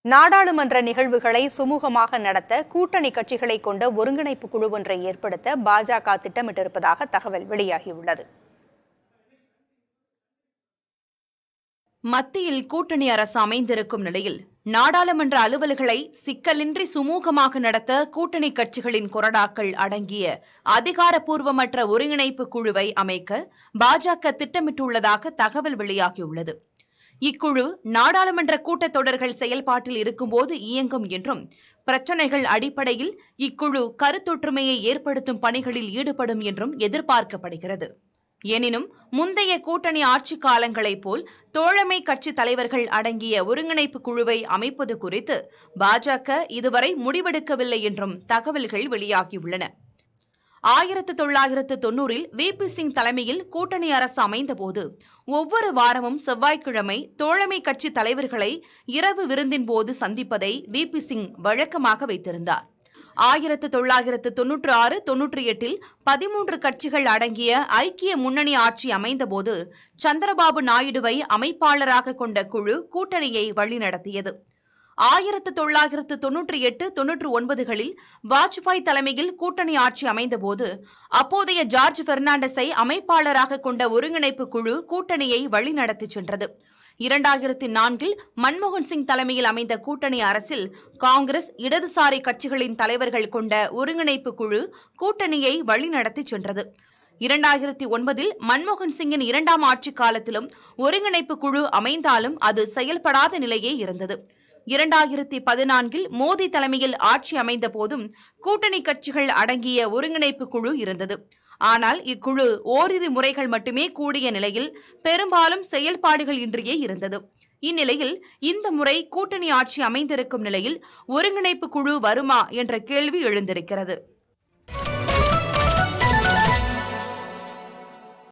நாடாளுமன்ற நிகழ்வுகளை சுமூகமாக நடத்த கூட்டணி கட்சிகளை கொண்ட ஒருங்கிணைப்பு குழு ஒன்றை ஏற்படுத்த பாஜக திட்டமிட்டிருப்பதாக தகவல் வெளியாகியுள்ளது. மத்தியில் கூட்டணி அரசு அமைந்திருக்கும் நிலையில் நாடாளுமன்ற அலுவல்களை சிக்கலின்றி சுமூகமாக நடத்த கூட்டணி கட்சிகளின் கொறடாக்கள் அடங்கிய அதிகாரப்பூர்வமற்ற ஒருங்கிணைப்பு குழுவை அமைக்க பாஜக திட்டமிட்டுள்ளதாக தகவல் வெளியாகியுள்ளது. இக்குழு நாடாளுமன்ற கூட்டத்தொடர்கள் செயல்பாட்டில் இருக்கும்போது இயங்கும் என்றும், பிரச்சினைகள் அடிப்படையில் இக்குழு கருத்தொற்றுமையை ஏற்படுத்தும் பணிகளில் ஈடுபடும் என்றும் எதிர்பார்க்கப்படுகிறது. எனினும் முந்தைய கூட்டணி ஆட்சி காலங்களைப் போல் தோழமை கட்சி தலைவர்கள் அடங்கிய ஒருங்கிணைப்பு குழுவை அமைப்பது குறித்து பாஜக இதுவரை முடிவெடுக்கவில்லை என்றும் தகவல்கள் வெளியாகியுள்ளன. 1990இல் VP சிங் தலைமையில் கூட்டணி அரசு அமைந்தபோது ஒவ்வொரு வாரமும் செவ்வாய்க்கிழமை தோழமை கட்சி தலைவர்களை இரவு விருந்தின் போது சந்திப்பதை VP சிங் வழக்கமாக வைத்திருந்தார். 1996-98இல் 13 கட்சிகள் அடங்கிய ஐக்கிய முன்னணி ஆட்சி அமைந்தபோது சந்திரபாபு நாயுடுவை அமைப்பாளராக கொண்ட குழு கூட்டணியை வழிநடத்தியது. 1998-99களில் வாஜ்பாய் தலைமையில் கூட்டணி ஆட்சி அமைந்தபோது அப்போதைய ஜார்ஜ் பெர்னாண்டஸை அமைப்பாளராக கொண்ட ஒருங்கிணைப்பு குழு கூட்டணியை வழிநடத்தி சென்றது. 2004இல் மன்மோகன் சிங் தலைமையில் அமைந்த கூட்டணி அரசில் காங்கிரஸ், இடதுசாரி கட்சிகளின் தலைவர்கள் கொண்ட ஒருங்கிணைப்பு குழு கூட்டணியை வழிநடத்தி சென்றது. 2009இல் மன்மோகன் சிங்கின் இரண்டாம் ஆட்சி காலத்திலும் ஒருங்கிணைப்பு குழு அமைந்தாலும் அது செயல்படாத நிலையே இருந்தது. 2014இல் மோடி தலைமையில் ஆட்சி அமைந்த போதும் கூட்டணி கட்சிகள் அடங்கிய ஒருங்கிணைப்பு குழு இருந்தது. ஆனால் இக்குழு ஓரிரு முறைகள் மட்டுமே கூடிய நிலையில் பெரும்பாலும் செயல்பாடுகள் இன்றியே இருந்தது. இந்நிலையில் இந்த முறை கூட்டணி ஆட்சி அமைந்திருக்கும் நிலையில் ஒருங்கிணைப்பு குழு வருமா என்ற கேள்வி எழுந்திருக்கிறது.